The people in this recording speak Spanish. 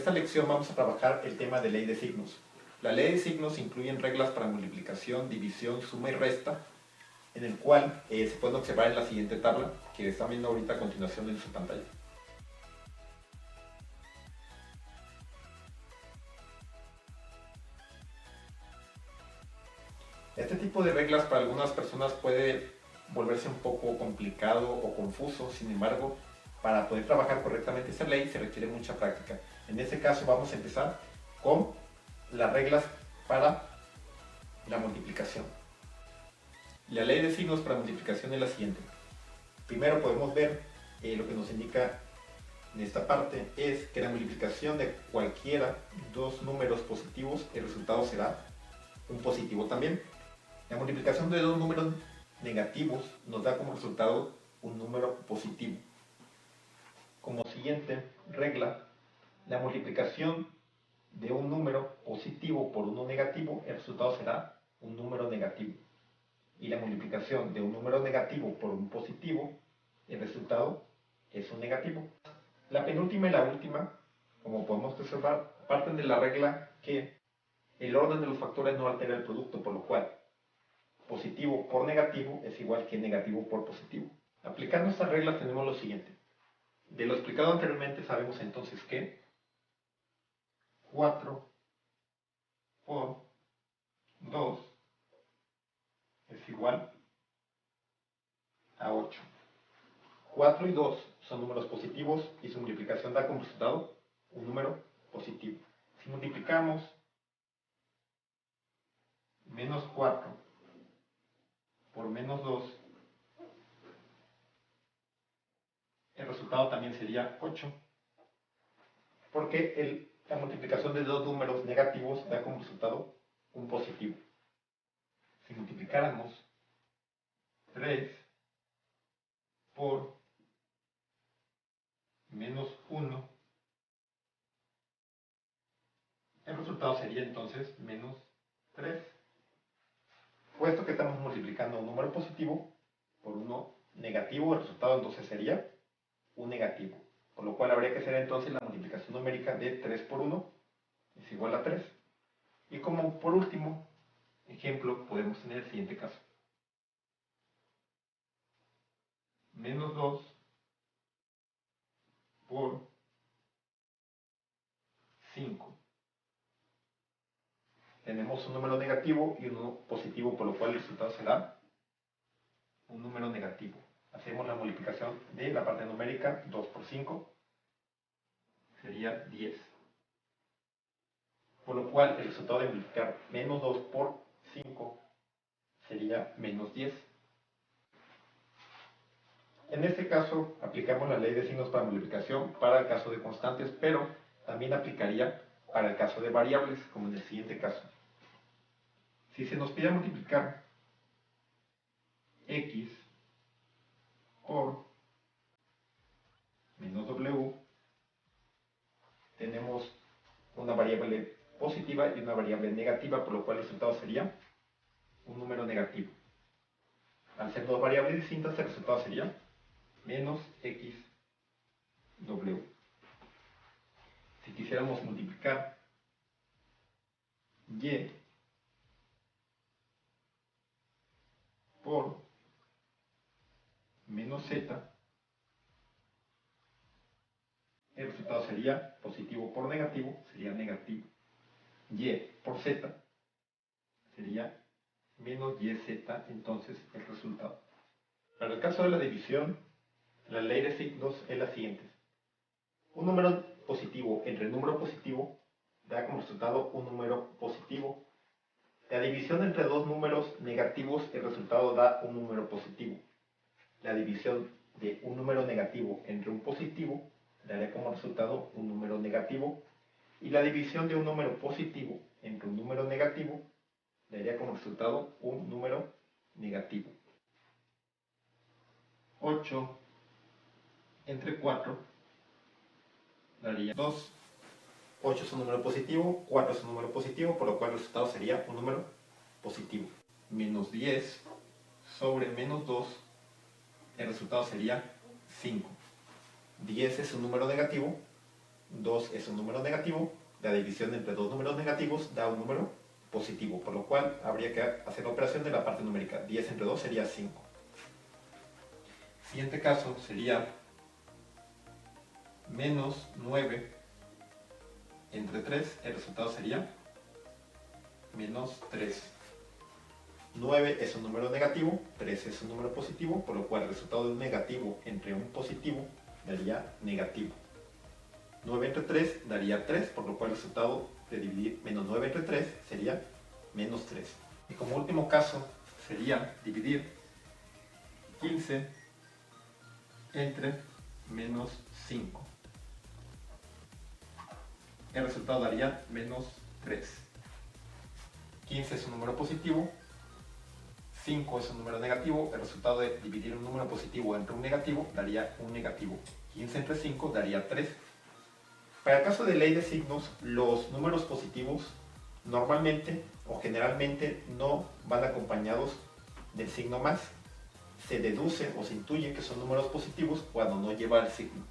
esta lección vamos a trabajar el tema de ley de signos. La ley de signos incluye reglas para multiplicación, división, suma y resta, en el cual se pueden observar en la siguiente tabla, que están viendo ahorita a continuación en su pantalla. Este tipo de reglas para algunas personas puede volverse un poco complicado o confuso, sin embargo, para poder trabajar correctamente esa ley se requiere mucha práctica. En este caso vamos a empezar con las reglas para la multiplicación. La ley de signos para multiplicación es la siguiente. Primero podemos ver lo que nos indica en esta parte es que la multiplicación de cualquiera dos números positivos, el resultado será un positivo también. La multiplicación de dos números negativos nos da como resultado un número positivo. Como siguiente regla, la multiplicación de un número positivo por uno negativo, el resultado será un número negativo. Y la multiplicación de un número negativo por un positivo, el resultado es un negativo. La penúltima y la última, como podemos observar, parten de la regla que el orden de los factores no altera el producto, por lo cual positivo por negativo es igual que negativo por positivo. Aplicando estas reglas tenemos lo siguiente. De lo explicado anteriormente sabemos entonces que 4 por 2 es igual a 8. 4 y 2 son números positivos y su multiplicación da como resultado un número positivo. Si multiplicamos menos 4 por menos 2, el resultado también sería 8, porque la multiplicación de dos números negativos da como resultado un positivo. Si multiplicáramos 3 por menos 1, el resultado sería entonces menos 3. Puesto que estamos multiplicando un número positivo por uno negativo, el resultado entonces sería un negativo. Por lo cual habría que hacer entonces la multiplicación numérica de 3 por 1 es igual a 3. Y como por último ejemplo podemos tener el siguiente caso. Menos 2 por 5. Tenemos un número negativo y uno positivo, por lo cual el resultado será un número negativo. Hacemos la multiplicación de la parte numérica, 2 por 5, sería 10. Por lo cual el resultado de multiplicar menos 2 por 5 sería menos 10. En este caso aplicamos la ley de signos para multiplicación para el caso de constantes, pero también aplicaría para el caso de variables, como en el siguiente caso. Si se nos pide multiplicar x por menos w, tenemos una variable positiva y una variable negativa, por lo cual el resultado sería un número negativo. Al ser dos variables distintas, el resultado sería menos xw. Si quisiéramos multiplicar y por menos z, el resultado sería positivo por negativo, sería negativo. Y por z sería menos yz, entonces el resultado. Para el caso de la división, la ley de signos es la siguiente. Un número positivo entre número positivo da como resultado un número positivo. La división entre dos números negativos, el resultado da un número positivo. La división de un número negativo entre un positivo daría como resultado un número negativo. Y la división de un número positivo entre un número negativo daría como resultado un número negativo. 8 entre 4 daría 2. 8 es un número positivo, 4 es un número positivo, por lo cual el resultado sería un número positivo. Menos 10 sobre menos 2, el resultado sería 5. 10 es un número negativo, 2 es un número negativo, la división entre dos números negativos da un número positivo, por lo cual habría que hacer la operación de la parte numérica. 10 entre 2 sería 5. Siguiente caso sería menos 9 entre 3, el resultado sería menos 3. 9 es un número negativo, 3 es un número positivo, por lo cual el resultado de un negativo entre un positivo daría negativo. 9 entre 3 daría 3, por lo cual el resultado de dividir menos 9 entre 3 sería menos 3. Y como último caso sería dividir 15 entre menos 5. El resultado daría menos 3. 15 es un número positivo, 5 es un número negativo, el resultado de dividir un número positivo entre un negativo daría un negativo. 15 entre 5 daría 3. Para el caso de ley de signos, los números positivos normalmente o generalmente no van acompañados del signo más. Se deduce o se intuye que son números positivos cuando no lleva el signo.